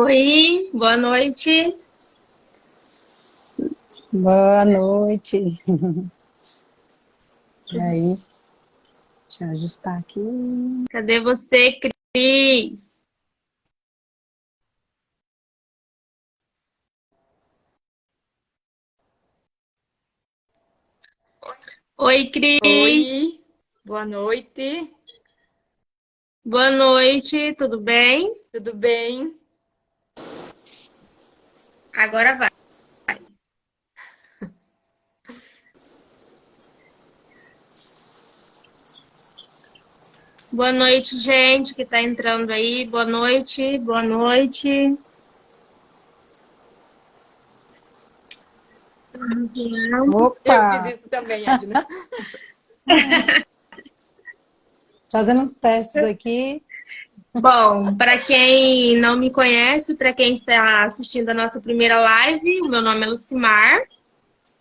Oi, boa noite. Boa noite. E aí, deixa eu ajustar aqui. Cadê você, Cris? Oi, Cris. Oi, boa noite, Boa noite, tudo bem? tudo bem? Agora vai. Boa noite, gente que tá entrando aí. Boa noite, boa noite. Vamos lá. Eu fiz Opa! isso também, Edna. Fazendo uns testes aqui. Bom, para quem não me conhece, para quem está assistindo a nossa primeira live, o meu nome é Lucimar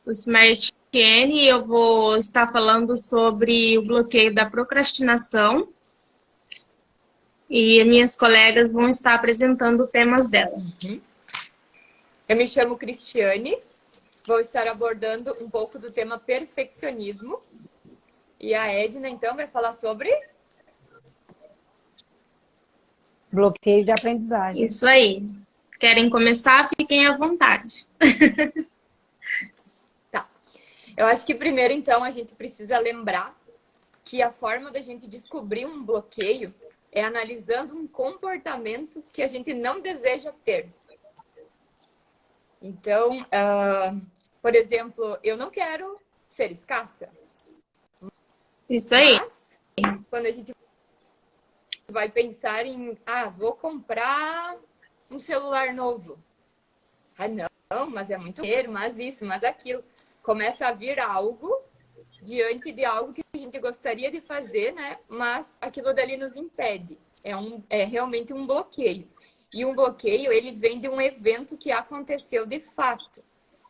Etienne, e eu vou estar falando sobre o bloqueio da procrastinação. E minhas colegas vão estar apresentando temas dela. Eu me chamo Cristiane, vou estar abordando um pouco do tema perfeccionismo. E a Edna, então, vai falar sobre... Bloqueio de aprendizagem. Isso aí. Querem começar? Fiquem à vontade. Tá. Eu acho que primeiro, então, a gente precisa lembrar que a forma da gente descobrir um bloqueio é analisando um comportamento que a gente não deseja ter. Então, por exemplo, eu não quero ser escassa, Isso aí. mas quando a gente vai pensar em, vou comprar um celular novo. Não, mas é muito dinheiro, mas isso, mas aquilo. Começa a vir algo diante de algo que a gente gostaria de fazer, né? Mas aquilo dali nos impede. É realmente um bloqueio. E um bloqueio, ele vem de um evento que aconteceu de fato.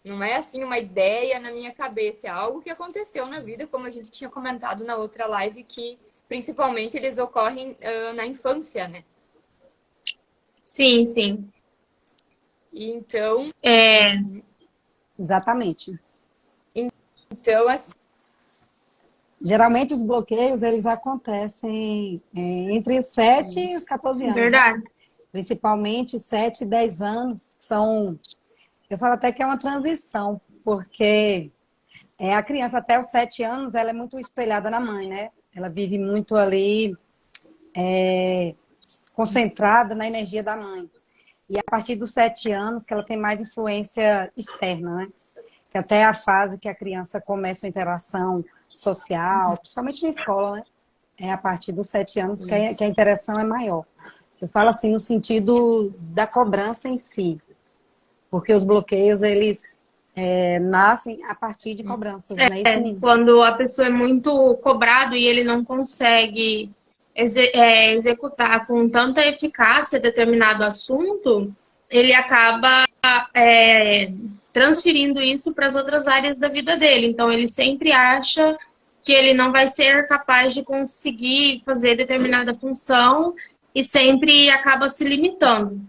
Não é assim uma ideia na minha cabeça, é algo que aconteceu na vida, como a gente tinha comentado na outra live, que principalmente eles ocorrem na infância, né? Sim, sim. E então, É, Exatamente. assim, Geralmente os bloqueios, eles acontecem entre 7 e os 14 anos, né? verdade. Principalmente 7 e 10 anos, que são... Eu falo até que é uma transição, porque a criança até os 7 anos, ela é muito espelhada na mãe, né? Ela vive muito ali concentrada na energia da mãe. E a partir dos 7 anos que ela tem mais influência externa, né? Que até a fase que a criança começa a interação social, principalmente na escola, né? É a partir dos 7 anos que a interação é maior. Eu falo assim no sentido da cobrança em si, porque os bloqueios, eles nascem a partir de cobranças, não é isso, Nilce? Quando a pessoa é muito cobrado e ele não consegue executar com tanta eficácia determinado assunto, ele acaba é, transferindo isso para as outras áreas da vida dele. Então, ele sempre acha que ele não vai ser capaz de conseguir fazer determinada função e sempre acaba se limitando.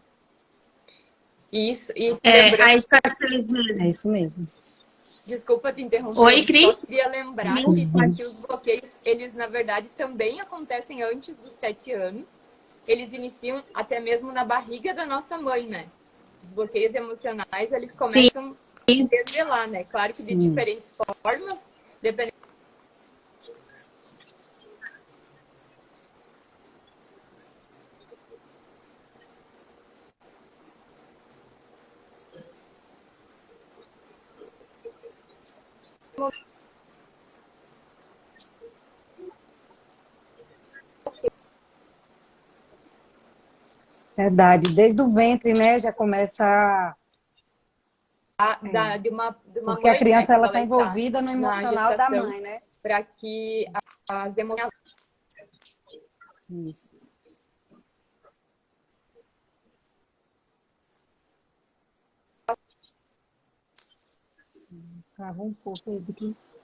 isso, e A lembrando, escassez É mesmo. isso mesmo. desculpa te Oi, interromper, só Cris? queria lembrar que aqui os bloqueios, eles na verdade também acontecem antes dos 7 anos. Eles iniciam até mesmo na barriga da nossa mãe, né? Os bloqueios emocionais, eles Sim. começam desde lá, né? Claro que de Sim. diferentes formas, dependendo. Verdade. Desde o ventre, né, já começa De uma porque a mãe, né? criança, Quando ela ela está está envolvida no na emocional da gestação, mãe, né? para que as emoções. Isso. Travou um pouco aí, Cris.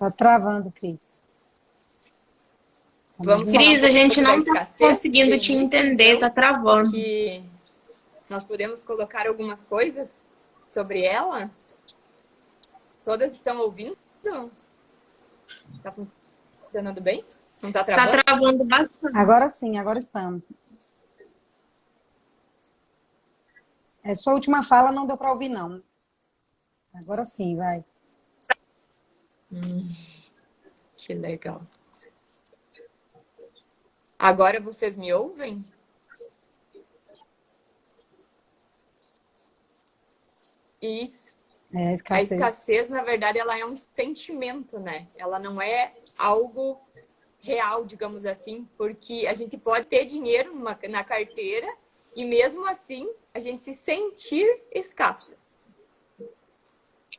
Tá travando, Cris. Vamos falar Cris, a gente pouco da não tá escassez, conseguindo te entender, tá travando. Que nós podemos colocar algumas coisas sobre ela? Todas estão ouvindo? Tá funcionando bem? Não tá travando? Tá travando bastante. Agora sim, agora estamos. Sua última fala não deu para ouvir, não. Agora sim, vai. Que legal. Agora vocês me ouvem? Isso. A A escassez. escassez, na verdade, ela é um sentimento, né? Ela não é algo real, digamos assim, porque a gente pode ter dinheiro na carteira e mesmo assim a gente se sentir escassa.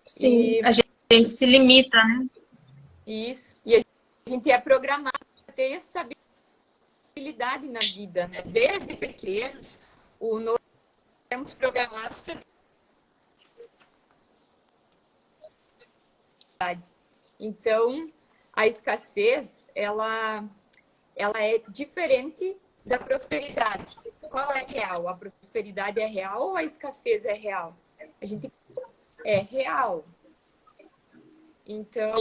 Sim, a gente se limita, né? Isso. E a gente é programado a ter estabilidade na vida, né? Desde pequenos, nós somos programados para. Então, a escassez, ela é diferente da prosperidade. Qual é real? A prosperidade é real ou a escassez é real? A gente é real. Então,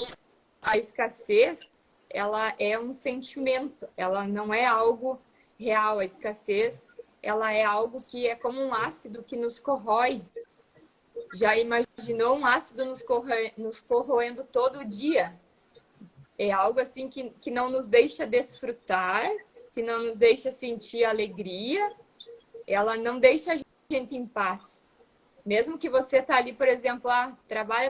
a escassez, ela é um sentimento, ela não é algo real. A escassez, ela é algo que é como um ácido que nos corrói. Já imaginou um ácido nos corroendo todo dia? É algo assim que não nos deixa desfrutar, que não nos deixa sentir alegria, ela não deixa a gente em paz. Mesmo que você tá ali, por exemplo, trabalha,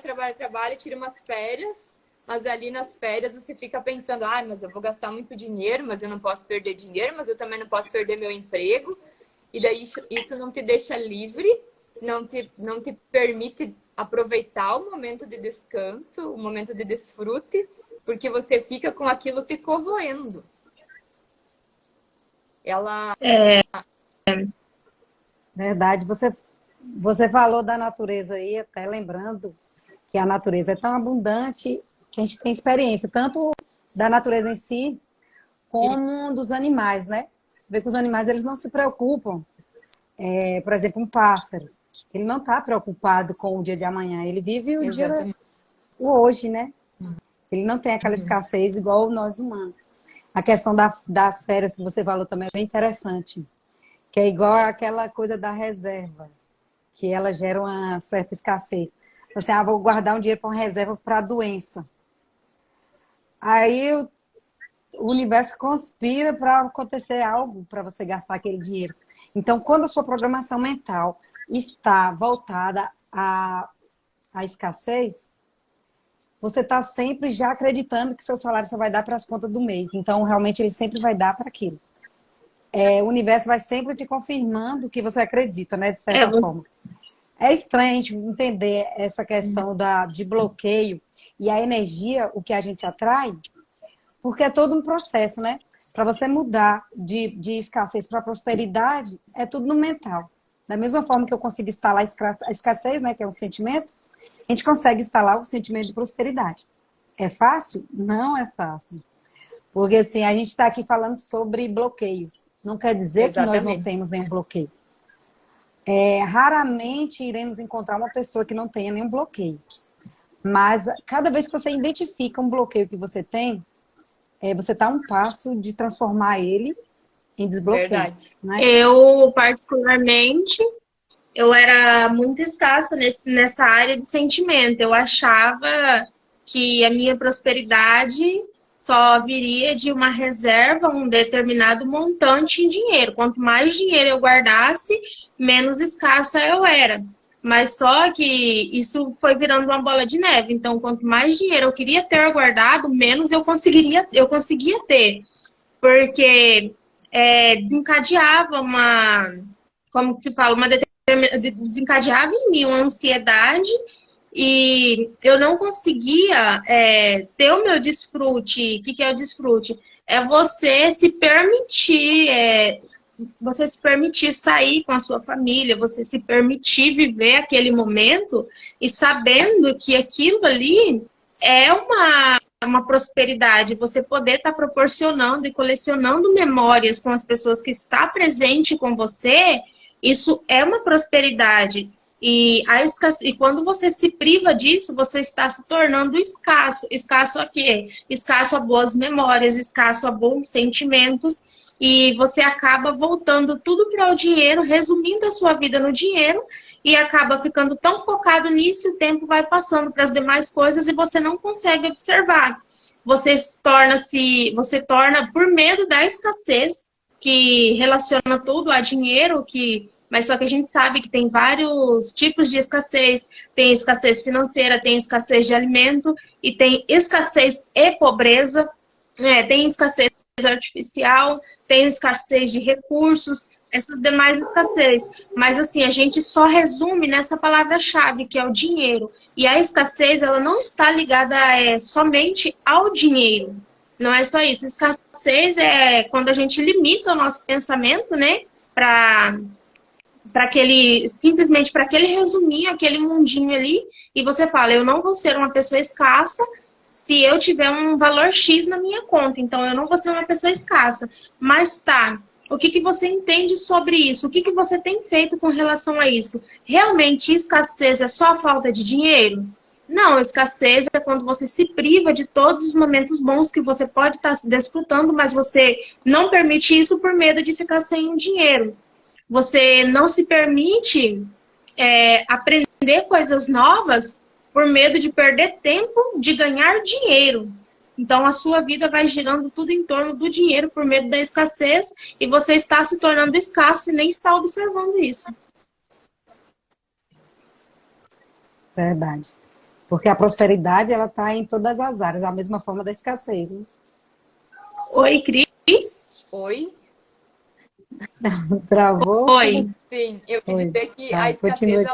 tira umas férias, mas ali nas férias você fica pensando, mas eu vou gastar muito dinheiro, mas eu não posso perder dinheiro, mas eu também não posso perder meu emprego. E daí isso não te deixa livre, não te permite aproveitar o momento de descanso, o momento de desfrute, porque você fica com aquilo te corroendo. Ela... Verdade. Você falou da natureza aí, até lembrando que a natureza é tão abundante que a gente tem experiência, tanto da natureza em si, como dos animais, né? Você vê que os animais, eles não se preocupam. Por exemplo, um pássaro. Ele não está preocupado com o dia de amanhã. Ele vive o hoje, né? Ele não tem aquela escassez igual nós humanos. A questão das férias que você falou também é bem interessante. Que é igual aquela coisa da reserva. Que ela gera uma certa escassez. Assim, vou guardar um dinheiro para uma reserva para a doença. Aí o universo conspira para acontecer algo para você gastar aquele dinheiro. Então, quando a sua programação mental está voltada à escassez, você está sempre já acreditando que seu salário só vai dar para as contas do mês. Então, realmente, ele sempre vai dar para aquilo. O universo vai sempre te confirmando que você acredita, né? De certa forma. É estranho a gente entender essa questão de bloqueio e a energia, o que a gente atrai, porque é todo um processo, né? Para você mudar de escassez para prosperidade, é tudo no mental. Da mesma forma que eu consigo instalar a escassez, né, que é um sentimento, a gente consegue instalar o sentimento de prosperidade. É fácil? Não é fácil. Porque assim, a gente está aqui falando sobre bloqueios. Não quer dizer que nós não temos nenhum bloqueio. Raramente iremos encontrar uma pessoa que não tenha nenhum bloqueio. Mas cada vez que você identifica um bloqueio que você tem, você está a um passo de transformar ele em desbloqueio. Verdade. Né? Eu, particularmente, eu era muito escassa nessa área de sentimento. Eu achava que a minha prosperidade só viria de uma reserva, um determinado montante em dinheiro. Quanto mais dinheiro eu guardasse, menos escassa eu era. Mas só que isso foi virando uma bola de neve. Então, quanto mais dinheiro eu queria ter guardado, menos eu conseguia ter. Porque desencadeava como se fala, desencadeava em mim uma ansiedade e eu não conseguia ter o meu desfrute. O que é o desfrute? É você se permitir... você se permitir sair com a sua família, você se permitir viver aquele momento e sabendo que aquilo ali é uma prosperidade, você poder estar proporcionando e colecionando memórias com as pessoas que estão presentes com você, isso é uma prosperidade. E quando você se priva disso, você está se tornando escasso. Escasso a quê? Escasso a boas memórias, escasso a bons sentimentos. E você acaba voltando tudo para o dinheiro, resumindo a sua vida no dinheiro, e acaba ficando tão focado nisso, e o tempo vai passando para as demais coisas e você não consegue observar. Você torna por medo da escassez, que relaciona tudo a dinheiro, mas só que a gente sabe que tem vários tipos de escassez. Tem escassez financeira, tem escassez de alimento, e tem escassez e pobreza, tem escassez artificial, tem escassez de recursos, essas demais escassez. Mas assim, a gente só resume nessa palavra-chave, que é o dinheiro. E a escassez, ela não está ligada somente ao dinheiro. Não é só isso. Escassez é quando a gente limita o nosso pensamento, né? Simplesmente para aquele resuminho, aquele mundinho ali, e você fala, eu não vou ser uma pessoa escassa se eu tiver um valor X na minha conta. Então, eu não vou ser uma pessoa escassa. Mas tá, o que você entende sobre isso? O que você tem feito com relação a isso? Realmente, escassez é só a falta de dinheiro? Não, escassez é quando você se priva de todos os momentos bons que você pode estar desfrutando, mas você não permite isso por medo de ficar sem o dinheiro. Você não se permite aprender coisas novas por medo de perder tempo de ganhar dinheiro. Então, a sua vida vai girando tudo em torno do dinheiro por medo da escassez, e você está se tornando escasso e nem está observando isso. Verdade. Porque a prosperidade, ela está em todas as áreas, da mesma forma da escassez, né? Oi, Cris. Oi. Travou? Oi. Sim, eu queria dizer que a escassez,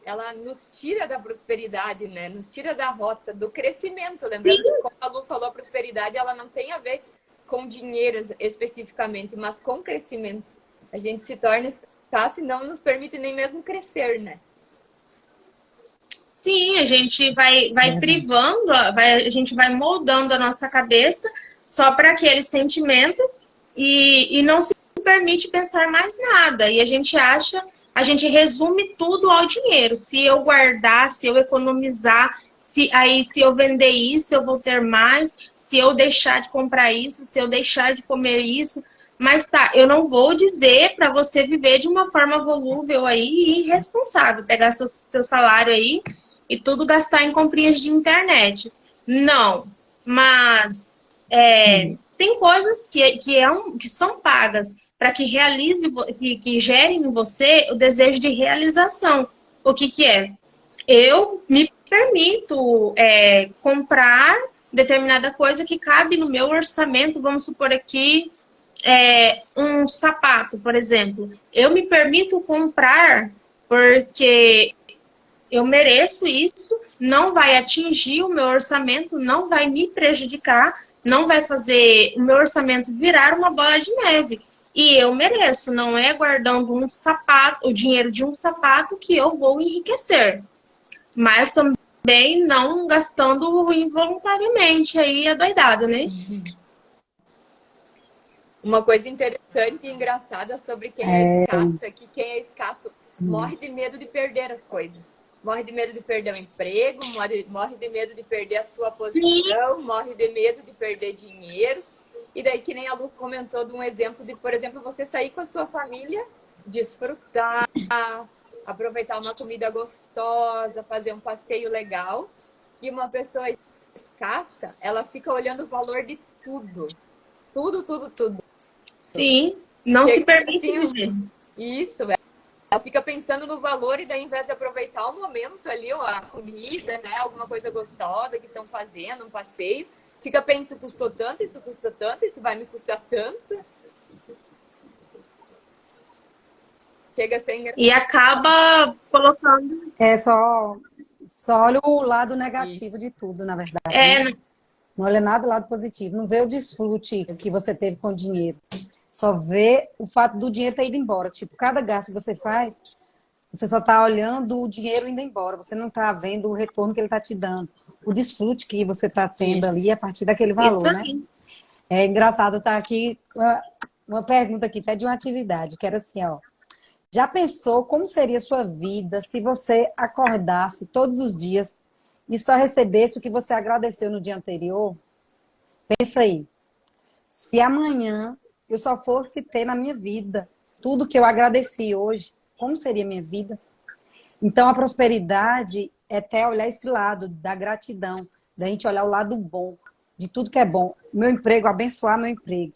ela nos tira da prosperidade, né? Nos tira da rota do crescimento. Lembrando que, como a Lu falou, a prosperidade, ela não tem a ver com dinheiro especificamente, mas com crescimento. A gente se torna escasso e não nos permite nem mesmo crescer, né? Sim, a gente vai privando, a gente vai moldando a nossa cabeça só para aquele sentimento e não se permite pensar mais nada. E a gente resume tudo ao dinheiro. Se eu guardar, se eu economizar, se eu vender isso, eu vou ter mais. Se eu deixar de comprar isso, se eu deixar de comer isso. Mas tá, eu não vou dizer para você viver de uma forma volúvel aí e irresponsável. Pegar seu salário aí e tudo gastar em comprinhas de internet. Não, mas tem coisas que são pagas para que que gerem em você o desejo de realização. O que é? Eu me permito comprar determinada coisa que cabe no meu orçamento. Vamos supor aqui um sapato, por exemplo. Eu me permito comprar porque eu mereço isso, não vai atingir o meu orçamento, não vai me prejudicar, não vai fazer o meu orçamento virar uma bola de neve. E eu mereço, não é guardando o dinheiro de um sapato que eu vou enriquecer. Mas também não gastando involuntariamente, aí é doidado, né? Uma coisa interessante e engraçada sobre quem é escasso é que quem é escasso morre de medo de perder as coisas. Morre de medo de perder o emprego, morre de medo de perder a sua posição, Sim. Morre de medo de perder dinheiro. E daí, que nem a Lu comentou de um exemplo de, por exemplo, você sair com a sua família, desfrutar, aproveitar uma comida gostosa, fazer um passeio legal. E uma pessoa escassa, ela fica olhando o valor de tudo. Tudo. Sim, não se permite viver. Isso, ela fica pensando no valor e daí, ao invés de aproveitar o momento ali, a comida, né, alguma coisa gostosa que estão fazendo, um passeio, fica pensando, custou tanto, isso vai me custar tanto. Chega a ser engraçado. E acaba colocando... Só olha o lado negativo de tudo, na verdade. Né? Não olha nada do lado positivo. Não vê o desfrute que você teve com o dinheiro. Só vê o fato do dinheiro ter ido embora. Tipo, cada gasto que você faz, Você só está olhando o dinheiro indo embora, você não está vendo o retorno que ele está te dando, o desfrute que você está tendo Isso. ali a partir daquele Isso valor, né? aí. É engraçado estar aqui, uma pergunta aqui, até de uma atividade, que era assim, ó. Já pensou como seria a sua vida se você acordasse todos os dias e só recebesse o que você agradeceu no dia anterior? Pensa aí. Se amanhã eu só fosse ter na minha vida tudo que eu agradeci hoje, como seria a minha vida? Então, a prosperidade é até olhar esse lado da gratidão, da gente olhar o lado bom, de tudo que é bom. Meu emprego, abençoar meu emprego.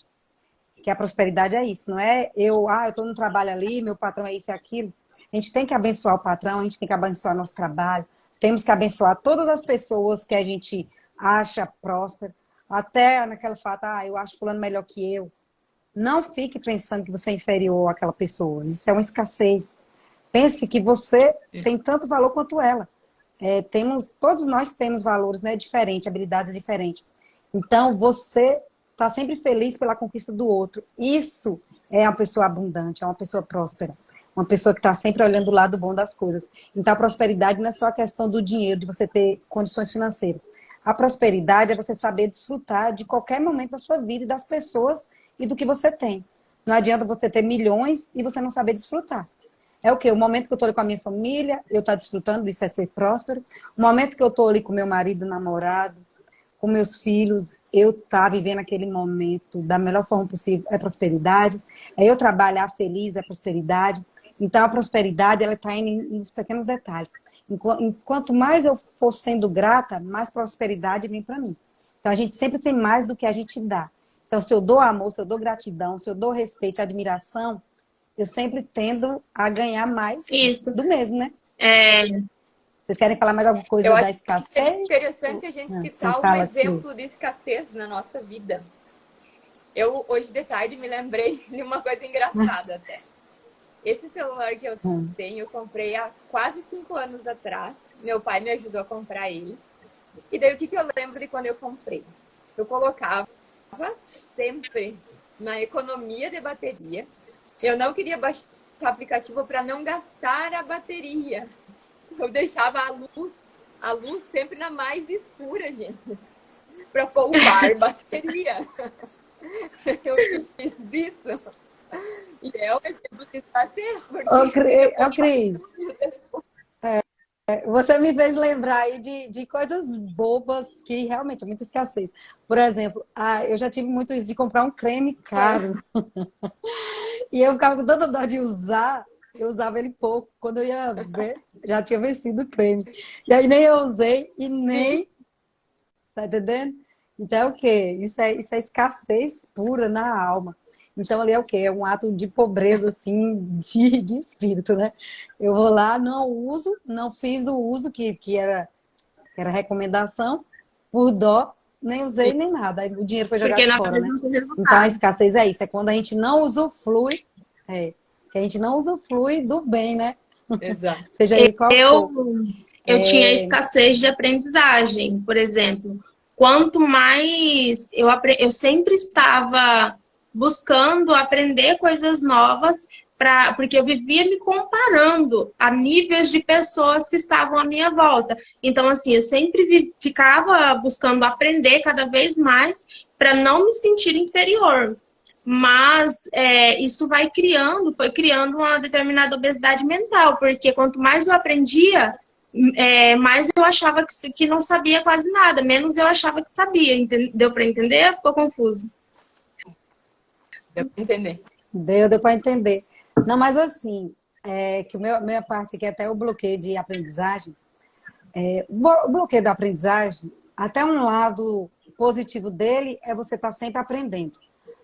Que a prosperidade é isso, não é eu estou no trabalho ali, meu patrão é isso e aquilo. A gente tem que abençoar o patrão, a gente tem que abençoar nosso trabalho, temos que abençoar todas as pessoas que a gente acha próspero, até naquela fato, eu acho fulano melhor que eu. Não fique pensando que você é inferior àquela pessoa, isso é uma escassez. Pense que você tem tanto valor quanto ela. Todos nós temos valores, né, diferentes, habilidades diferentes. Então, você está sempre feliz pela conquista do outro. Isso é uma pessoa abundante, é uma pessoa próspera. Uma pessoa que está sempre olhando o lado bom das coisas. Então, a prosperidade não é só a questão do dinheiro, de você ter condições financeiras. A prosperidade é você saber desfrutar de qualquer momento da sua vida e das pessoas e do que você tem. Não adianta você ter milhões e você não saber desfrutar. É o quê? O momento que eu estou ali com a minha família, eu estou desfrutando, isso é ser próspero. O momento que eu estou ali com meu marido, namorado, com meus filhos, eu estar vivendo aquele momento da melhor forma possível, é prosperidade. É eu trabalhar feliz, é prosperidade. Então, a prosperidade, ela está nos pequenos detalhes. Enquanto mais eu for sendo grata, mais prosperidade vem para mim. Então, a gente sempre tem mais do que a gente dá. Então, se eu dou amor, se eu dou gratidão, se eu dou respeito, admiração, eu sempre tendo a ganhar mais Isso. do mesmo, né? É, Vocês querem falar mais alguma coisa Eu da acho que é escassez? interessante a gente Você citar um fala aqui. exemplo de escassez na nossa vida. Eu, hoje de tarde, me lembrei de uma coisa engraçada até. Esse celular que eu tenho, eu comprei há quase 5 anos atrás. Meu pai me ajudou a comprar ele. E daí, o que eu lembro de quando eu comprei? Eu colocava sempre na economia de bateria. Eu não queria baixar o aplicativo para não gastar a bateria. Eu deixava a luz sempre na mais escura, gente, para poupar bateria. Eu fiz isso. E é um exemplo de escassez. Ô, Cris, você me fez lembrar aí de coisas bobas que realmente é muita escassez. Por exemplo, eu já tive muito isso de comprar um creme caro. E eu ficava com tanta dó de usar, eu usava ele pouco. Quando eu ia ver, já tinha vencido o creme. E aí nem eu usei e nem... Tá entendendo? Então é o quê? Isso é escassez pura na alma. Então ali é o quê? É um ato de pobreza, assim, de espírito, né? Eu vou lá, não uso, não fiz o uso que era recomendação, por dó, nem usei nem nada. Aí o dinheiro foi porque jogado não fora, né? apresenta Então a resultado. escassez é isso, é quando a gente não usufrui, que a gente não usufrui do bem, né? Exato. Seja ele qual Eu, for. eu tinha escassez de aprendizagem, por exemplo. Quanto mais eu sempre estava buscando aprender coisas novas, porque eu vivia me comparando a níveis de pessoas que estavam à minha volta. Então, assim, eu sempre ficava buscando aprender cada vez mais para não me sentir inferior. Mas isso foi criando uma determinada obesidade mental, porque quanto mais eu aprendia, mais eu achava que não sabia quase nada, menos eu achava que sabia. Deu para entender? Ficou confuso. Deu para entender. Deu para entender. Não, mas assim, que minha parte aqui é até o bloqueio de aprendizagem. O bloqueio da aprendizagem, até um lado positivo dele é você estar sempre aprendendo.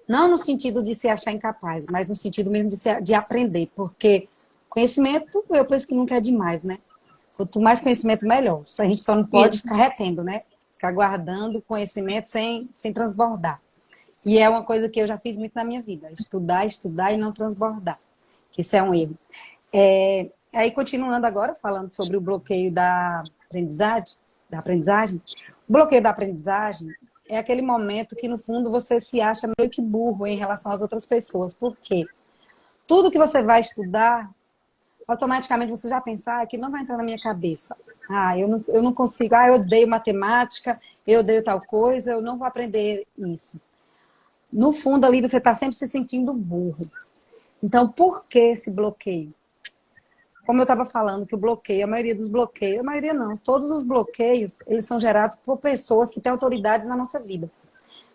Não no sentido de se achar incapaz, mas no sentido mesmo de aprender, porque conhecimento, eu penso que nunca é demais, né? Quanto mais conhecimento, melhor. A gente só não pode ficar retendo, né? Ficar guardando conhecimento sem transbordar. E é uma coisa que eu já fiz muito na minha vida. Estudar e não transbordar. Isso é um erro. Aí, continuando agora, falando sobre o bloqueio da aprendizagem. O bloqueio da aprendizagem é aquele momento que, no fundo, você se acha meio que burro em relação às outras pessoas. Por quê? Tudo que você vai estudar, automaticamente você já pensa que não vai entrar na minha cabeça. Eu não consigo, eu odeio matemática, eu odeio tal coisa, eu não vou aprender isso. No fundo ali você está sempre se sentindo burro. Então, por que esse bloqueio? Como eu estava falando, que o bloqueio, a maioria dos bloqueios, a maioria não, todos os bloqueios, eles são gerados por pessoas que têm autoridades na nossa vida.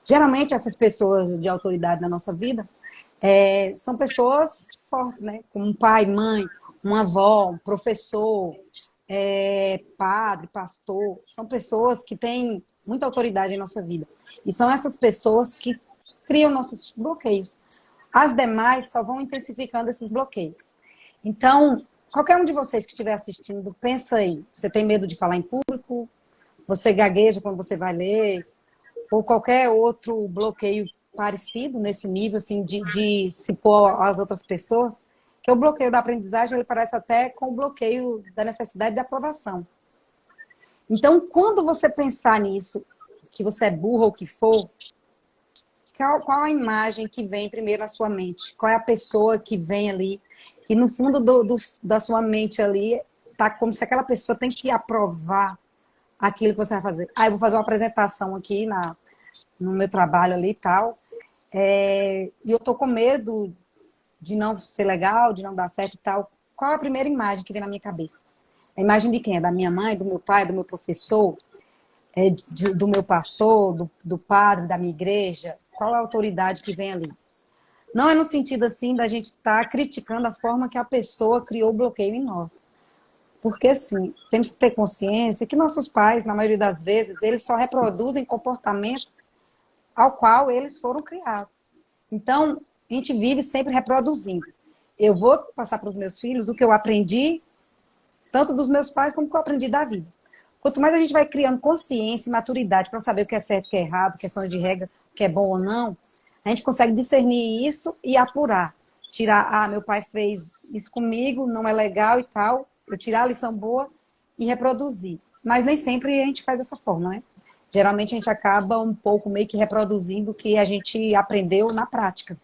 Geralmente, essas pessoas de autoridade na nossa vida são pessoas fortes, né? Como um pai, mãe, uma avó, um professor, padre, pastor. São pessoas que têm muita autoridade em nossa vida. E são essas pessoas que criam nossos bloqueios. As demais só vão intensificando esses bloqueios. Então, qualquer um de vocês que estiver assistindo, pensa aí. Você tem medo de falar em público? Você gagueja quando você vai ler? Ou qualquer outro bloqueio parecido nesse nível, assim, de se pôr às outras pessoas, que o bloqueio da aprendizagem, ele parece até com o bloqueio da necessidade de aprovação. Então, quando você pensar nisso, que você é burro ou que for, qual a imagem que vem primeiro na sua mente? Qual é a pessoa que vem ali, que no fundo da sua mente ali, tá como se aquela pessoa tem que aprovar aquilo que você vai fazer. Eu vou fazer uma apresentação aqui no meu trabalho ali e tal, e eu tô com medo de não ser legal, de não dar certo e tal. Qual é a primeira imagem que vem na minha cabeça? A imagem de quem? É da minha mãe, do meu pai, do meu professor, do meu pastor, do padre, da minha igreja? Qual é a autoridade que vem ali? Não é no sentido assim da gente estar criticando a forma que a pessoa criou o bloqueio em nós. Porque, assim, temos que ter consciência que nossos pais, na maioria das vezes, eles só reproduzem comportamentos ao qual eles foram criados. Então, a gente vive sempre reproduzindo. Eu vou passar para os meus filhos o que eu aprendi, tanto dos meus pais como o que eu aprendi da vida. Quanto mais a gente vai criando consciência e maturidade para saber o que é certo, o que é errado, questões de regra, o que é bom ou não, a gente consegue discernir isso e apurar. Tirar, meu pai fez isso comigo, não é legal e tal, eu tirar a lição boa e reproduzir. Mas nem sempre a gente faz dessa forma, né? Geralmente a gente acaba um pouco meio que reproduzindo o que a gente aprendeu na prática.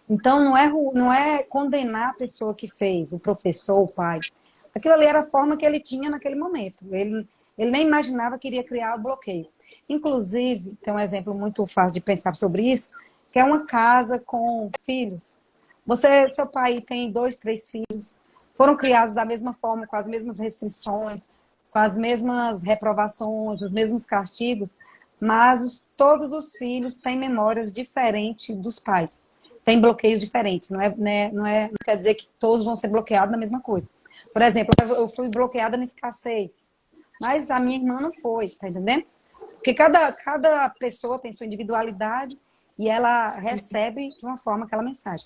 Então não é condenar a pessoa que fez, o professor, o pai. Aquilo ali era a forma que ele tinha naquele momento. Ele nem imaginava que iria criar o bloqueio. Inclusive, tem um exemplo muito fácil de pensar sobre isso, que é uma casa com filhos. Seu pai tem 2, 3 filhos, foram criados da mesma forma, com as mesmas restrições, com as mesmas reprovações, os mesmos castigos, mas todos os filhos têm memórias diferentes dos pais. Tem bloqueios diferentes, não quer dizer que todos vão ser bloqueados na mesma coisa. Por exemplo, eu fui bloqueada na escassez, mas a minha irmã não foi, tá entendendo? Porque cada pessoa tem sua individualidade e ela recebe de uma forma aquela mensagem.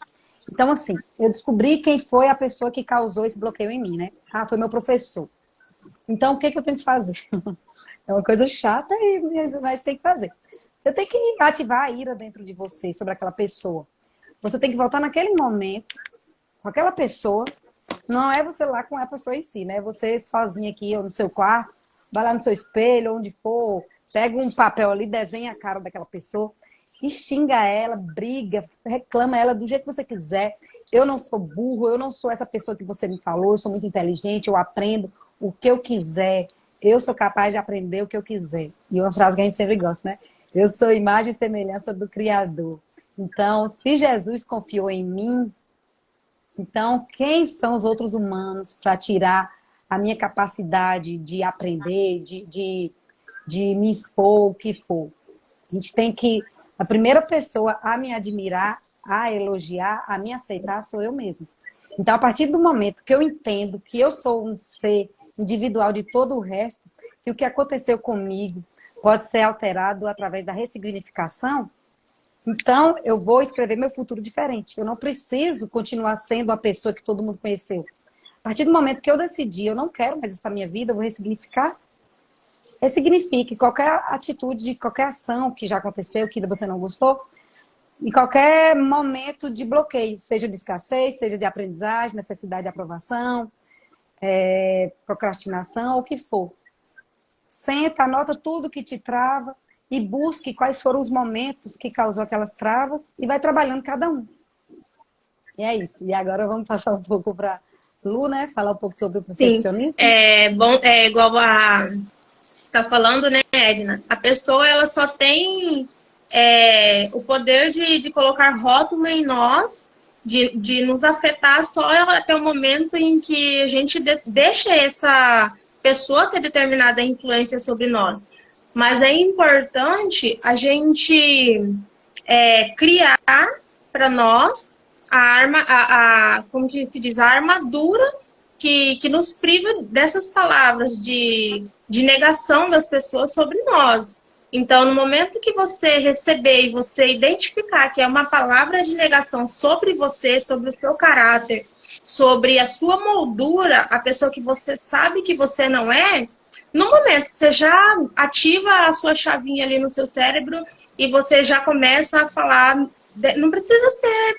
Então, assim, eu descobri quem foi a pessoa que causou esse bloqueio em mim, né? Foi meu professor. Então, o que eu tenho que fazer? É uma coisa chata, mas tem que fazer. Você tem que ativar a ira dentro de você sobre aquela pessoa. Você tem que voltar naquele momento com aquela pessoa. Não é você lá com a pessoa em si, né? Você sozinha aqui ou no seu quarto, vai lá no seu espelho, onde for, pega um papel ali, desenha a cara daquela pessoa e xinga ela, briga, reclama ela do jeito que você quiser. Eu não sou burro, eu não sou essa pessoa que você me falou, eu sou muito inteligente, eu aprendo o que eu quiser, eu sou capaz de aprender o que eu quiser. E uma frase que a gente sempre gosta, né? Eu sou imagem e semelhança do Criador. Então, se Jesus confiou em mim, então quem são os outros humanos para tirar a minha capacidade de aprender, de me expor, o que for? A gente tem que... A primeira pessoa a me admirar, a elogiar, a me aceitar, sou eu mesma. Então, a partir do momento que eu entendo que eu sou um ser individual de todo o resto, que o que aconteceu comigo pode ser alterado através da ressignificação, então eu vou escrever meu futuro diferente. Eu não preciso continuar sendo a pessoa que todo mundo conheceu. A partir do momento que eu decidi, eu não quero mais isso para minha vida, eu vou ressignificar. Ressignifique qualquer atitude, qualquer ação que já aconteceu, que você não gostou, em qualquer momento de bloqueio, seja de escassez, seja de aprendizagem, necessidade de aprovação, procrastinação, o que for. Senta, anota tudo que te trava e busque quais foram os momentos que causou aquelas travas e vai trabalhando cada um. E é isso. E agora vamos passar um pouco para Lu, né? Falar um pouco sobre o Sim, perfeccionismo. é igual a está falando, né, Edna? A pessoa ela só tem o poder de colocar rótulo em nós, de nos afetar só até o momento em que a gente deixa essa pessoa ter determinada influência sobre nós. Mas é importante a gente criar para nós a arma, como que se diz, a armadura que nos priva dessas palavras de negação das pessoas sobre nós. Então, no momento que você receber e você identificar que é uma palavra de negação sobre você, sobre o seu caráter, sobre a sua moldura, a pessoa que você sabe que você não é, no momento você já ativa a sua chavinha ali no seu cérebro e você já começa a falar, não precisa ser,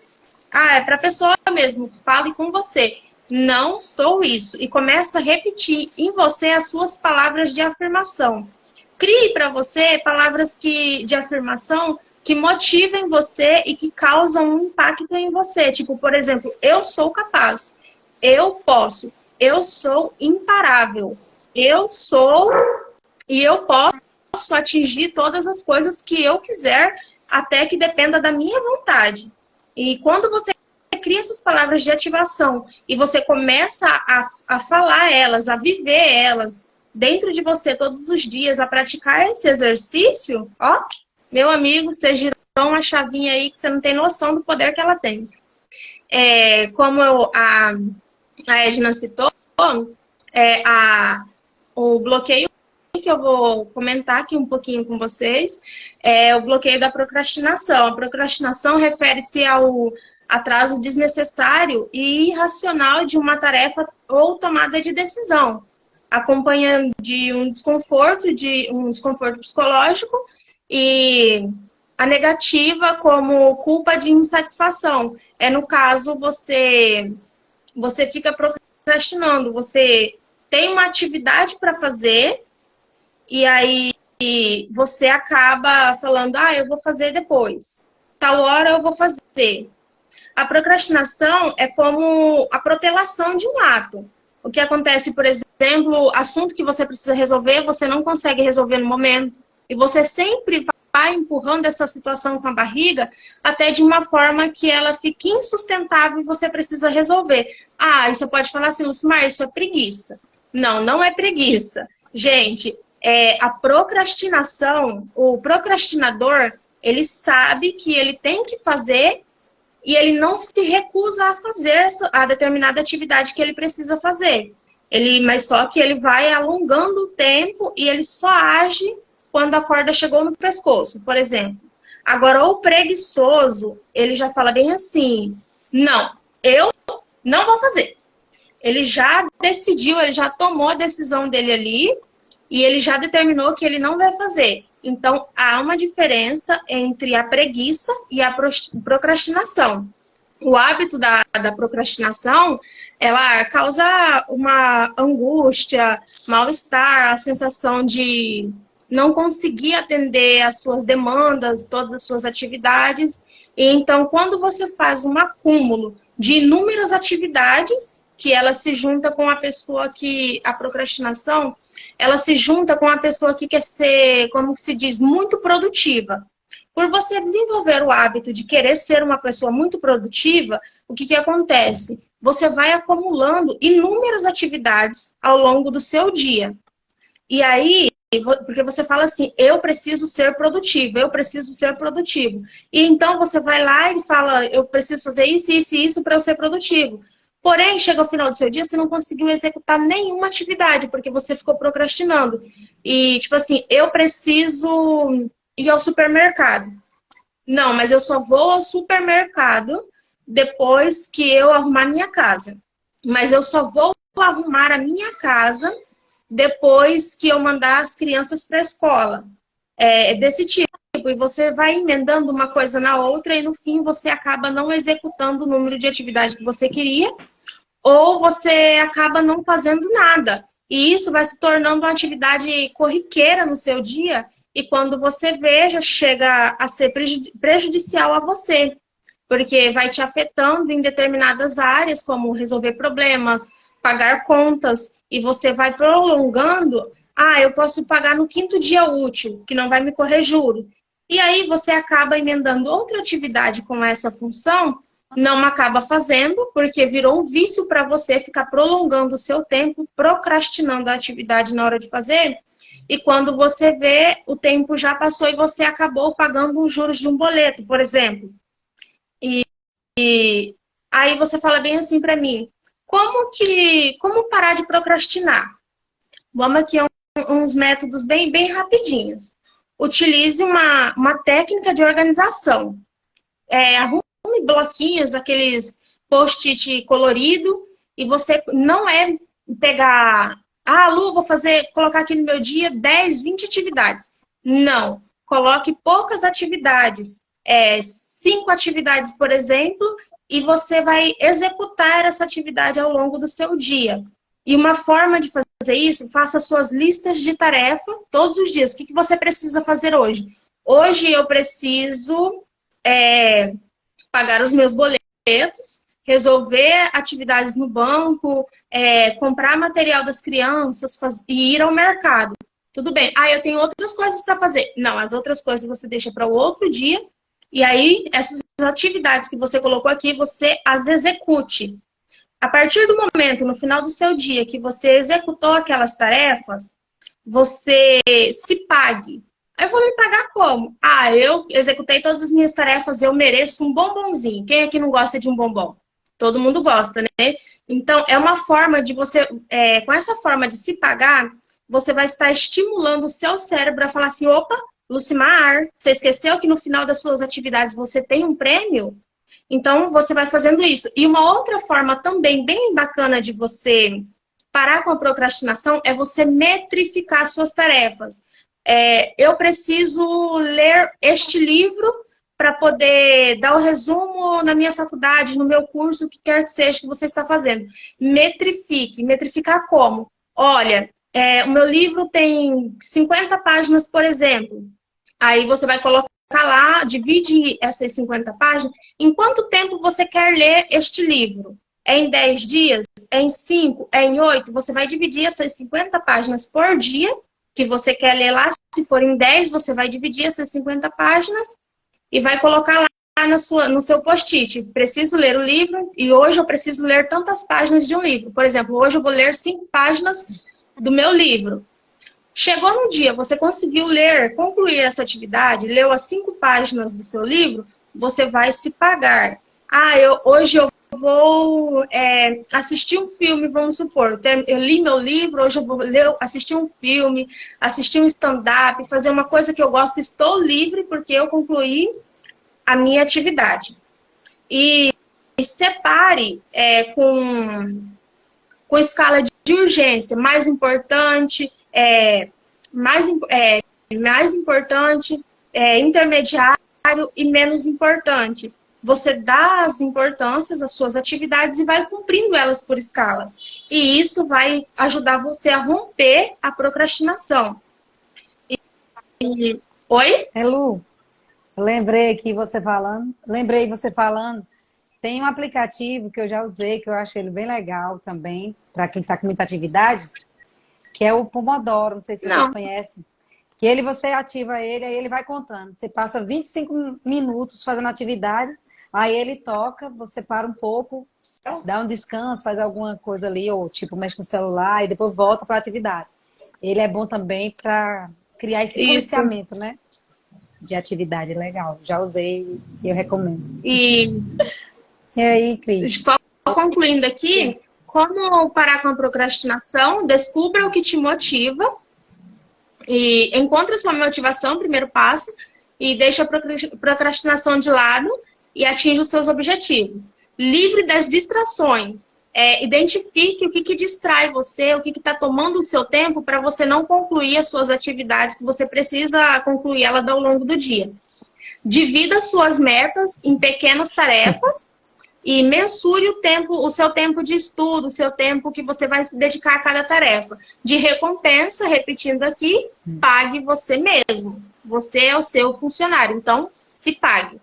é para a pessoa mesmo, fale com você. Não sou isso. E começa a repetir em você as suas palavras de afirmação. Crie para você palavras de afirmação que motivem você e que causam um impacto em você. Tipo, por exemplo, eu sou capaz, eu posso, eu sou imparável, eu sou e eu posso atingir todas as coisas que eu quiser, até que dependa da minha vontade. E quando você cria essas palavras de ativação e você começa a falar elas, a viver elas dentro de você todos os dias, a praticar esse exercício, ó, meu amigo, você girou uma chavinha aí que você não tem noção do poder que ela tem. Como a Edna citou, o bloqueio que eu vou comentar aqui um pouquinho com vocês é o bloqueio da procrastinação. A procrastinação refere-se ao atraso desnecessário e irracional de uma tarefa ou tomada de decisão, acompanhando de um desconforto psicológico e a negativa como culpa de insatisfação. No caso, você fica procrastinando, você tem uma atividade para fazer e aí você acaba falando, eu vou fazer depois, tal hora eu vou fazer. A procrastinação é como a protelação de um ato. O que acontece, por exemplo, assunto que você precisa resolver, você não consegue resolver no momento. E você sempre vai empurrando essa situação com a barriga até de uma forma que ela fique insustentável e você precisa resolver. E você pode falar assim, Lucimar, isso é preguiça. Não, não é preguiça. Gente, a procrastinação, o procrastinador, ele sabe que ele tem que fazer e ele não se recusa a fazer a determinada atividade que ele precisa fazer. Mas só que ele vai alongando o tempo e ele só age quando a corda chegou no pescoço, por exemplo. Agora, o preguiçoso, ele já fala bem assim, não, eu não vou fazer. Ele já decidiu, ele já tomou a decisão dele ali e ele já determinou que ele não vai fazer. Então, há uma diferença entre a preguiça e a procrastinação. O hábito da procrastinação, ela causa uma angústia, mal-estar, a sensação de não conseguir atender às suas demandas, todas as suas atividades. E então, quando você faz um acúmulo de inúmeras atividades, que ela se junta com a pessoa que... A procrastinação, ela se junta com a pessoa que quer ser, como se diz, muito produtiva. Por você desenvolver o hábito de querer ser uma pessoa muito produtiva, o que acontece? Você vai acumulando inúmeras atividades ao longo do seu dia. E aí, porque você fala assim, eu preciso ser produtivo, eu preciso ser produtivo. E então você vai lá e fala, eu preciso fazer isso, isso e isso para eu ser produtivo. Porém, chega ao final do seu dia, você não conseguiu executar nenhuma atividade, porque você ficou procrastinando. E, tipo assim, eu preciso ir ao supermercado. Não, mas eu só vou ao supermercado depois que eu arrumar minha casa. Mas eu só vou arrumar a minha casa depois que eu mandar as crianças para a escola. Desse tipo. E você vai emendando uma coisa na outra e no fim você acaba não executando o número de atividade que você queria ou você acaba não fazendo nada. E isso vai se tornando uma atividade corriqueira no seu dia e quando você veja, chega a ser prejudicial a você. porque vai te afetando em determinadas áreas, como resolver problemas, pagar contas, e você vai prolongando. Ah, eu posso pagar no 5º dia útil, que não vai me correr juro. E aí você acaba emendando outra atividade com essa função, não acaba fazendo, porque virou um vício para você ficar prolongando o seu tempo, procrastinando a atividade na hora de fazer. E quando você vê, o tempo já passou e você acabou pagando os juros de um boleto, por exemplo. E aí você fala bem assim para mim, como parar de procrastinar? Vamos aqui a uns métodos bem rapidinhos. Utilize uma técnica de organização. Arrume bloquinhos, aqueles post-it colorido, e você não é pegar, Lu, vou colocar aqui no meu dia 10, 20 atividades. Não. Coloque poucas atividades, 5 atividades, por exemplo, e você vai executar essa atividade ao longo do seu dia. E uma forma de fazer isso, faça suas listas de tarefa todos os dias. O que você precisa fazer hoje? Hoje eu preciso pagar os meus boletos, resolver atividades no banco, comprar material das crianças e ir ao mercado. Tudo bem. Eu tenho outras coisas para fazer. Não, as outras coisas você deixa para o outro dia. E aí, essas atividades que você colocou aqui, você as execute. A partir do momento, no final do seu dia, que você executou aquelas tarefas, você se pague. Eu vou me pagar como? Eu executei todas as minhas tarefas, eu mereço um bombonzinho. Quem aqui não gosta de um bombom? Todo mundo gosta, né? Então, é uma forma de você... com essa forma de se pagar, você vai estar estimulando o seu cérebro a falar assim, opa, Lucimar, você esqueceu que no final das suas atividades você tem um prêmio? Então, você vai fazendo isso. E uma outra forma também bem bacana de você parar com a procrastinação é você metrificar suas tarefas. Eu preciso ler este livro para poder dar o resumo na minha faculdade, no meu curso, o que quer que seja que você está fazendo. Metrifique. Metrificar como? Olha, o meu livro tem 50 páginas, por exemplo. Aí você vai colocar lá, divide essas 50 páginas. Em quanto tempo você quer ler este livro? É em 10 dias? É em 5? É em 8? Você vai dividir essas 50 páginas por dia que você quer ler lá. Se for em 10, você vai dividir essas 50 páginas e vai colocar lá no seu post-it. Preciso ler o livro e hoje eu preciso ler tantas páginas de um livro. Por exemplo, hoje eu vou ler 5 páginas do meu livro. Chegou no dia, você conseguiu concluir essa atividade, leu as 5 páginas do seu livro, você vai se pagar. Hoje eu vou assistir um filme, vamos supor, eu li meu livro, hoje eu vou assistir um filme, assistir um stand-up, fazer uma coisa que eu gosto, estou livre porque eu concluí a minha atividade. E separe com escala de urgência, mais importante, intermediário e menos importante. Você dá as importâncias às suas atividades e vai cumprindo elas por escalas. E isso vai ajudar você a romper a procrastinação. Oi? Lu, eu lembrei você falando. Tem um aplicativo que eu já usei, que eu acho ele bem legal também, para quem está com muita atividade, que é o Pomodoro, não sei se vocês conhecem. Que você ativa ele, aí ele vai contando. Você passa 25 minutos fazendo atividade, aí ele toca, você para um pouco, dá um descanso, faz alguma coisa ali, ou tipo, mexe no celular e depois volta para a atividade. Ele é bom também para criar esse policiamento, né? De atividade legal. Já usei e eu recomendo. E aí, Cris? Só concluindo aqui, como parar com a procrastinação, descubra o que te motiva e encontre a sua motivação, primeiro passo, e deixe a procrastinação de lado e atinja os seus objetivos. Livre das distrações. Identifique o que distrai você, o que está tomando o seu tempo para você não concluir as suas atividades que você precisa concluir elas ao longo do dia. Divida suas metas em pequenas tarefas e mensure o seu tempo de estudo, o seu tempo que você vai se dedicar a cada tarefa. De recompensa, repetindo aqui, pague você mesmo. Você é o seu funcionário, então se pague.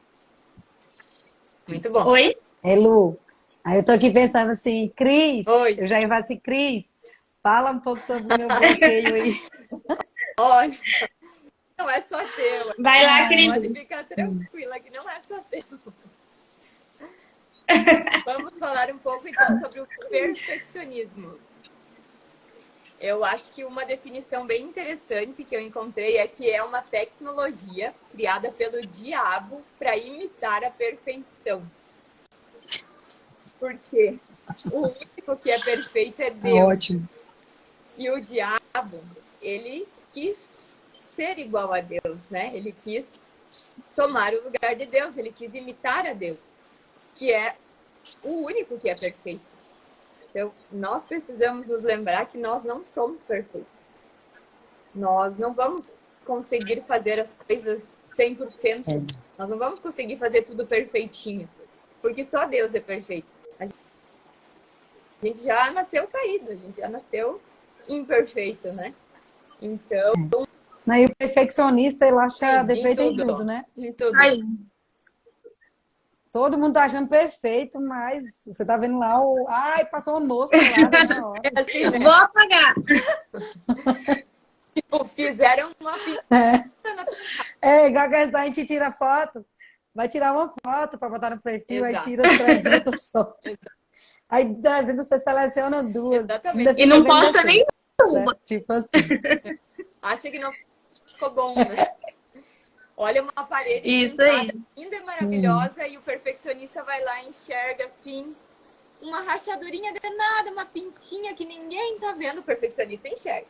Muito bom. Oi? É, Lu. Aí eu tô aqui pensando assim, Cris, Oi. eu já ia falar assim, Cris, fala um pouco sobre o meu bloqueio aí. Olha, não é só teu. Vai lá, Pode querido. ficar tranquila que não é só teu. Vamos falar um pouco então sobre o perfeccionismo. Eu acho que uma definição bem interessante que eu encontrei é que é uma tecnologia criada pelo diabo para imitar a perfeição. Porque o único que é perfeito é Deus. Ótimo. E o diabo, ele quis ser igual a Deus, né? Ele quis tomar o lugar de Deus, ele quis imitar a Deus, que é o único que é perfeito. Então, nós precisamos nos lembrar que nós não somos perfeitos. Nós não vamos conseguir fazer as coisas 100%. Nós não vamos conseguir fazer tudo perfeitinho. Porque só Deus é perfeito. A gente já nasceu caído, a gente já nasceu imperfeito, né? Então, E o perfeccionista, ele acha sim, defeito em tudo, né? Em Isso tudo. aí. Todo mundo tá achando perfeito, mas você tá vendo lá o... Ai, passou uma mosca lá na hora. É assim, né? Vou apagar. Tipo, fizeram uma É igual que a gente tira foto, vai tirar uma foto para botar no perfil, Exato. aí tira 300 fotos. Aí 300 você seleciona duas. Exatamente. Ainda E fica não vendo posta defeito, nenhuma. né? Tipo assim. Acha que não ficou bom, né? Olha uma parede Isso pintada, aí. linda e maravilhosa, e o perfeccionista vai lá e enxerga assim, uma rachadurinha de nada, uma pintinha que ninguém tá vendo, o perfeccionista enxerga.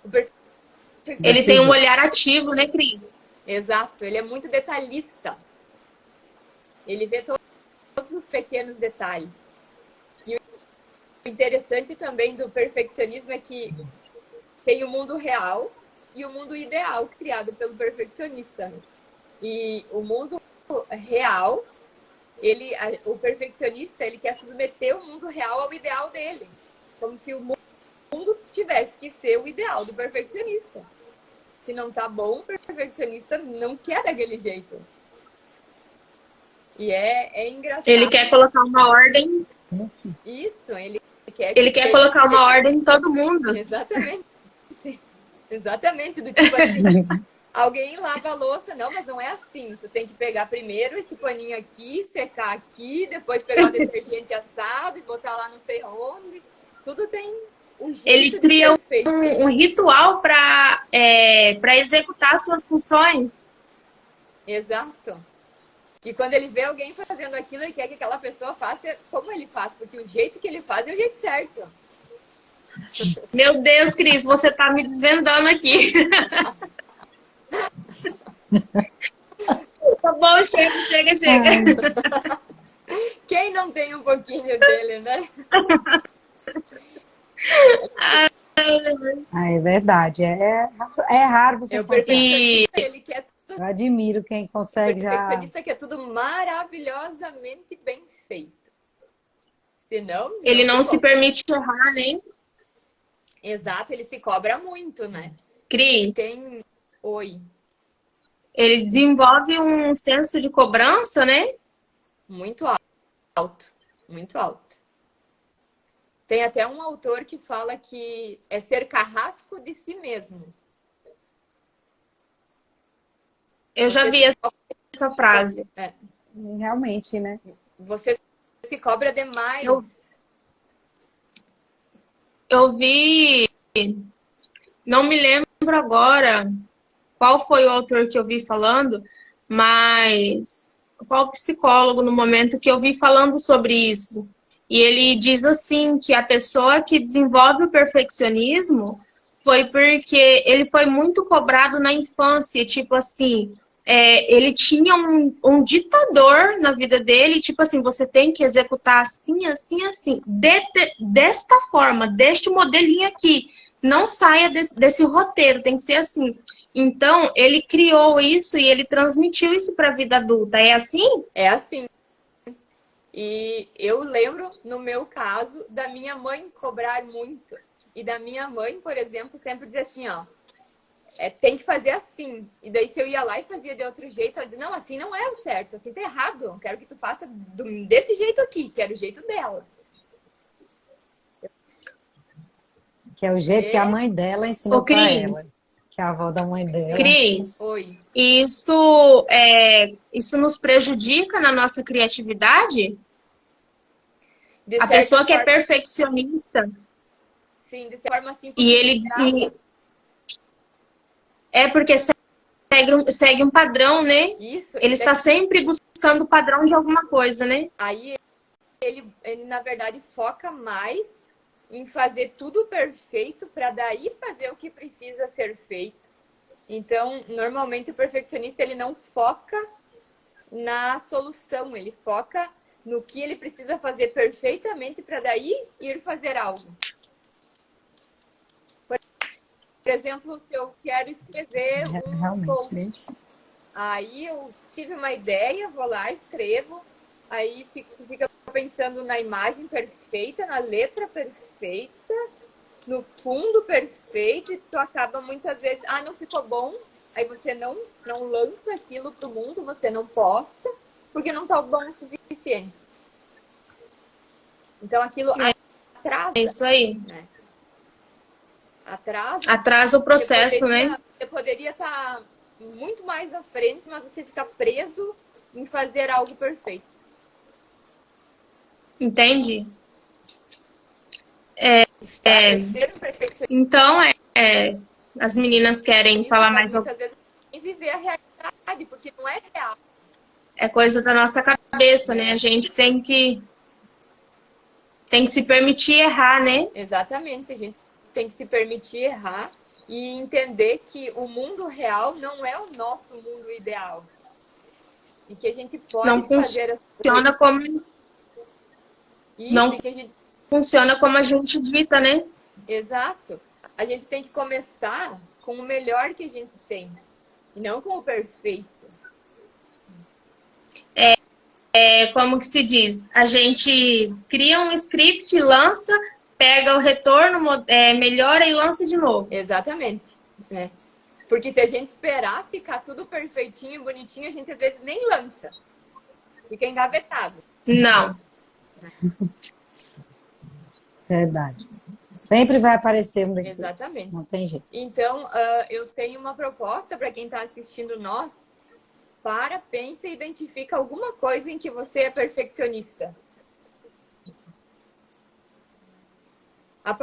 O Ele tem um olhar ativo, né, Cris? Exato, ele é muito detalhista. Ele vê todos os pequenos detalhes. E o interessante também do perfeccionismo é que tem o mundo real e o mundo ideal criado pelo perfeccionista. E o mundo real, o perfeccionista, ele quer submeter o mundo real ao ideal dele. Como se o mundo tivesse que ser o ideal do perfeccionista. Se não tá bom, o perfeccionista não quer daquele jeito. E é engraçado. Ele quer colocar uma ordem. Isso, ele quer que Ele quer colocar uma ordem em todo mundo. Exatamente. Exatamente, do tipo assim, alguém lava a louça, não, mas não é assim. Tu tem que pegar primeiro esse paninho aqui, secar aqui, depois pegar o detergente assado e botar lá não sei onde. Tudo tem um jeito Ele de cria ser feito. um ritual para executar suas funções. Exato. E quando ele vê alguém fazendo aquilo, ele quer que aquela pessoa faça como ele faz, porque o jeito que ele faz é o jeito certo. Meu Deus, Cris, você tá me desvendando aqui. Tá bom, chega. Quem não tem um pouquinho dele, né? É verdade. É raro você É o encontrar. perfeccionista, ele quer Eu admiro quem o consegue já... perfeccionista quer tudo maravilhosamente bem feito. Senão, Ele não tem se como. permite errar, nem. Exato, ele se cobra muito, né? Cris, Oi. ele desenvolve um senso de cobrança, né? Muito alto. Muito alto. Tem até um autor que fala que é ser carrasco de si mesmo. Eu já vi essa frase. Realmente, né? Você se cobra demais. Eu vi, não me lembro agora qual foi o autor que eu vi falando, mas qual psicólogo no momento que eu vi falando sobre isso. E ele diz assim, que a pessoa que desenvolve o perfeccionismo foi porque ele foi muito cobrado na infância, tipo assim, ele tinha um ditador na vida dele, tipo assim, você tem que executar assim, assim, assim, desta forma, deste modelinho aqui. Não saia desse roteiro, tem que ser assim. Então, ele criou isso e ele transmitiu isso para a vida adulta. É assim? É assim. E eu lembro, no meu caso, da minha mãe cobrar muito. E da minha mãe, por exemplo, sempre dizer assim, ó, tem que fazer assim. E daí se eu ia lá e fazia de outro jeito, ela dizia, não, assim não é o certo, assim tá errado. Eu quero que tu faça desse jeito aqui, que era o jeito dela. Que é o jeito que a mãe dela ensinou Ô, para Cris, ela. Que a avó da mãe dela. Cris, Oi. isso nos prejudica na nossa criatividade? De A certa pessoa que é forma, perfeccionista sim, de certa forma assim, e porque ele trava. porque segue um padrão, né? Isso, Ele está sempre buscando o padrão de alguma coisa, né? aí ele, na verdade, foca mais em fazer tudo perfeito para daí fazer o que precisa ser feito. Então, normalmente o perfeccionista ele não foca na solução, ele foca no que ele precisa fazer perfeitamente para daí ir fazer algo. Por exemplo, se eu quero escrever um post, aí eu tive uma ideia, vou lá, escrevo, aí fica pensando na imagem perfeita, na letra perfeita, no fundo perfeito, e tu acaba muitas vezes, não ficou bom, aí você não lança aquilo pro mundo, você não posta, porque não tá bom o suficiente. Então aquilo atrasa. É isso aí. Né? Atrasa o processo, né? Você poderia estar muito mais à frente, mas você fica preso em fazer algo perfeito. Entende? Então, as meninas querem falar mais muitas vezes em viver a realidade, porque não é real. É coisa da nossa cabeça, né? A gente tem que se permitir errar, né? Exatamente, a gente tem que se permitir errar e entender que o mundo real não é o nosso mundo ideal. E que a gente pode não fazer funciona como isso, não que a gente funciona como a gente dita, né? Exato. A gente tem que começar com o melhor que a gente tem e não com o perfeito. Como que se diz? A gente cria um script, lança, pega o retorno, melhora e lança de novo. Exatamente. Né? Porque se a gente esperar ficar tudo perfeitinho, bonitinho, a gente às vezes nem lança. Fica engavetado. Não. Verdade. Sempre vai aparecer um defeito. Exatamente. Não tem jeito. Então, eu tenho uma proposta para quem está assistindo nós. Pensa e identifica alguma coisa em que você é perfeccionista. A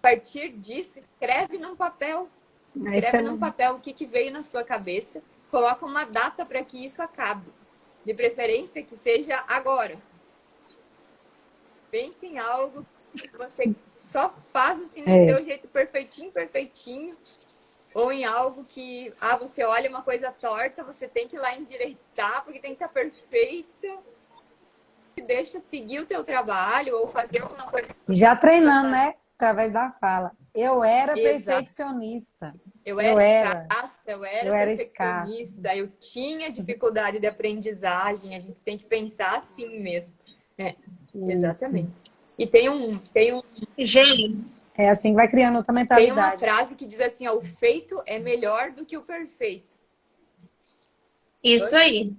partir disso, escreve num papel. Escreve num papel o que veio na sua cabeça. Coloca uma data para que isso acabe. De preferência que seja agora. Pense em algo que você só faz assim do seu jeito perfeitinho. Ou em algo que, você olha uma coisa torta, você tem que ir lá endireitar, porque tem que estar perfeito. Deixa seguir o teu trabalho ou fazer alguma coisa. Já treinando, né? Através da fala. Eu era perfeccionista. Eu era perfeccionista. Escassa. Eu tinha dificuldade de aprendizagem. A gente tem que pensar assim mesmo. Exatamente. E tem um... Gente... É assim que vai criando outra mentalidade. Tem uma frase que diz assim, o feito é melhor do que o perfeito. Isso aí.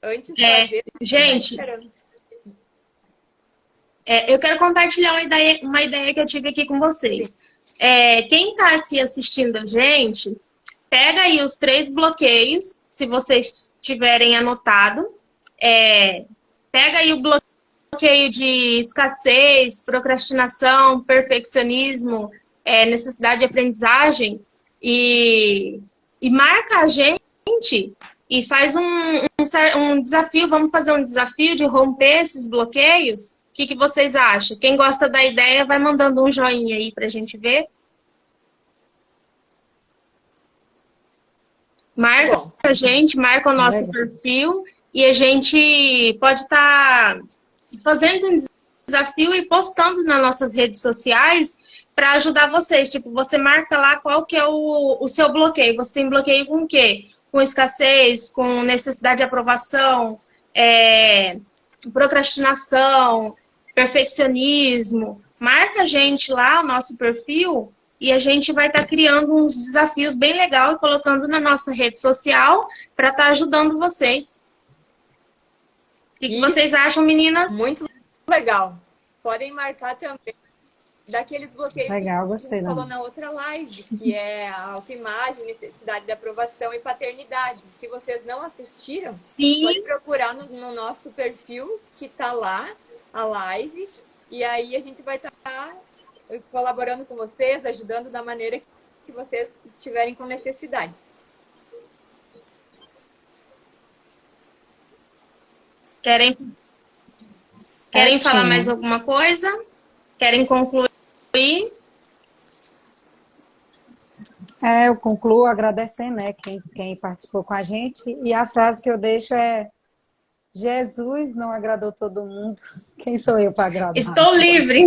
Antes de fazer... Gente, eu quero compartilhar uma ideia que eu tive aqui com vocês. Quem está aqui assistindo a gente, pega aí os 3 bloqueios, se vocês tiverem anotado. Pega aí o bloqueio de escassez, procrastinação, perfeccionismo, necessidade de aprendizagem e marca a gente e faz um desafio. Vamos fazer um desafio de romper esses bloqueios? O que vocês acham? Quem gosta da ideia vai mandando um joinha aí pra gente ver. Marca a gente, marca o nosso perfil e a gente pode estar fazendo um desafio e postando nas nossas redes sociais para ajudar vocês. Tipo, você marca lá qual que é o seu bloqueio. Você tem bloqueio com o quê? Com escassez, com necessidade de aprovação, procrastinação, perfeccionismo. Marca a gente lá, o nosso perfil, e a gente vai estar criando uns desafios bem legais e colocando na nossa rede social para estar ajudando vocês. O que vocês acham, meninas? Muito legal. Podem marcar também daqueles bloqueios Legal, que gostei, a gente falou na outra live, que é a autoimagem, necessidade de aprovação e paternidade. Se vocês não assistiram, Sim. pode procurar no nosso perfil, que está lá, a live, e aí a gente vai estar colaborando com vocês, ajudando da maneira que vocês estiverem com necessidade. Querem falar mais alguma coisa? Querem concluir? Eu concluo agradecendo, né, quem participou com a gente. E a frase que eu deixo é: Jesus não agradou todo mundo. Quem sou eu para agradar? Estou livre.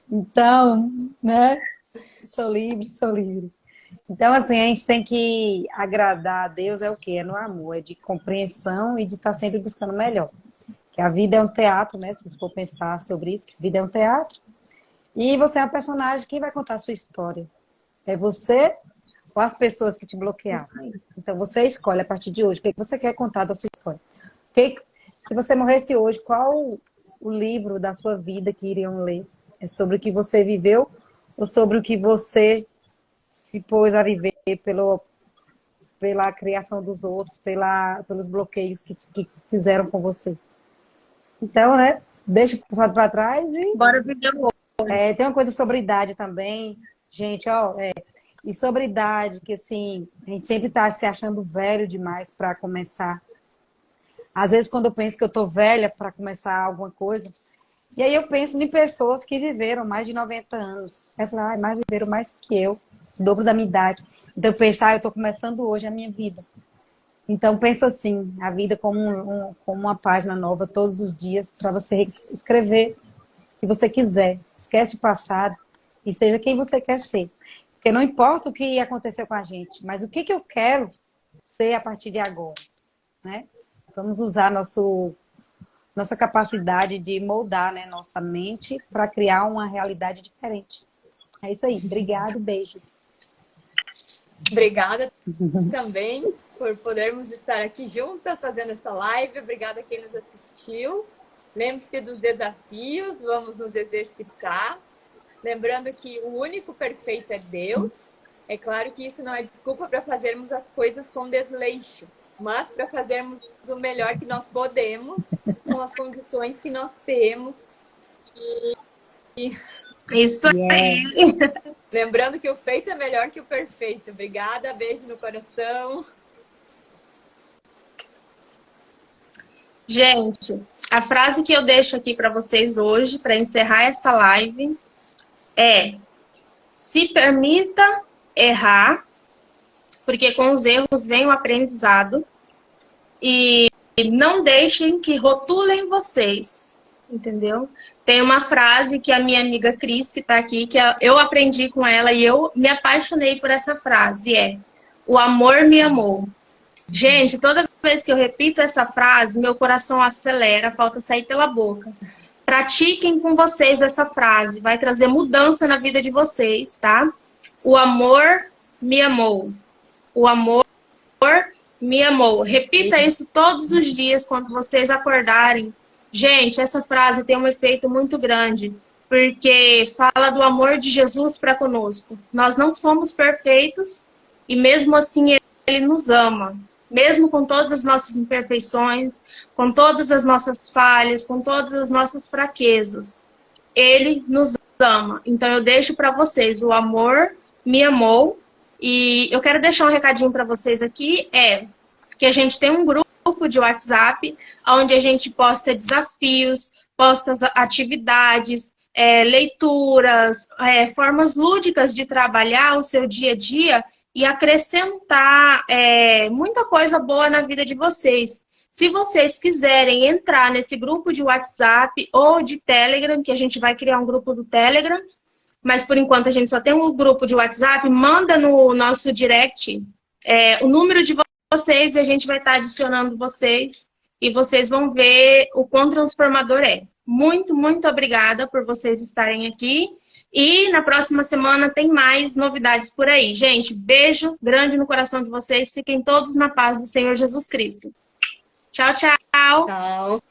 Então, né? Sou livre, sou livre. Então, assim, a gente tem que agradar a Deus é o quê? É no amor, é de compreensão e de estar sempre buscando o melhor. Que a vida é um teatro, né? Se você for pensar sobre isso, que a vida é um teatro. E você é um personagem, quem vai contar a sua história? É você ou as pessoas que te bloquearam? Então, você escolhe a partir de hoje o que você quer contar da sua história. Se você morresse hoje, qual o livro da sua vida que iriam ler? É sobre o que você viveu ou sobre o que você se pôs a viver pela criação dos outros, pelos bloqueios que fizeram com você? Então, né? Deixa o passado para trás e... Bora viver o outro. Tem uma coisa sobre idade também. Gente, e sobre idade, que assim, a gente sempre está se achando velho demais para começar. Às vezes, quando eu penso que eu tô velha para começar alguma coisa, e aí eu penso em pessoas que viveram mais de 90 anos. Eu falo, mas viveram mais que eu, o dobro da minha idade. Então, eu penso, eu tô começando hoje a minha vida. Então, pensa assim, a vida como uma página nova todos os dias, para você escrever o que você quiser. Esquece o passado e seja quem você quer ser. Porque não importa o que aconteceu com a gente, mas o que eu quero ser a partir de agora, né? Vamos usar nossa capacidade de moldar, né, nossa mente para criar uma realidade diferente. É isso aí. Obrigada, beijos. Obrigada também por podermos estar aqui juntas fazendo essa live. Obrigada a quem nos assistiu. Lembre-se dos desafios, vamos nos exercitar. Lembrando que o único perfeito é Deus. É claro que isso não é desculpa para fazermos as coisas com desleixo, mas para fazermos o melhor que nós podemos, com as condições que nós temos. Isso aí. Lembrando que o feito é melhor que o perfeito. Obrigada, beijo no coração. Gente, a frase que eu deixo aqui para vocês hoje, para encerrar essa live, é: se permita errar, porque com os erros vem o aprendizado, e não deixem que rotulem vocês, entendeu? Tem uma frase que a minha amiga Cris, que está aqui, que eu aprendi com ela e eu me apaixonei por essa frase, o amor me amou. Gente, toda vez que eu repito essa frase, meu coração acelera, falta sair pela boca. Pratiquem com vocês essa frase, vai trazer mudança na vida de vocês, tá? O amor me amou. O amor me amou. Repita isso todos os dias quando vocês acordarem. Gente, essa frase tem um efeito muito grande, porque fala do amor de Jesus para conosco. Nós não somos perfeitos e mesmo assim Ele nos ama. Mesmo com todas as nossas imperfeições, com todas as nossas falhas, com todas as nossas fraquezas, Ele nos ama. Então eu deixo para vocês, o amor me amou. E eu quero deixar um recadinho para vocês aqui, que a gente tem um grupo de WhatsApp, onde a gente posta desafios, posta atividades, leituras, formas lúdicas de trabalhar o seu dia a dia e acrescentar muita coisa boa na vida de vocês. Se vocês quiserem entrar nesse grupo de WhatsApp ou de Telegram, que a gente vai criar um grupo do Telegram, mas por enquanto a gente só tem um grupo de WhatsApp, manda no nosso direct o número de vocês e a gente vai estar adicionando vocês e vocês vão ver o quão transformador é. Muito, muito obrigada por vocês estarem aqui E na próxima semana tem mais novidades por aí. Gente, beijo grande no coração de vocês. Fiquem todos na paz do Senhor Jesus Cristo. Tchau, tchau. Tchau.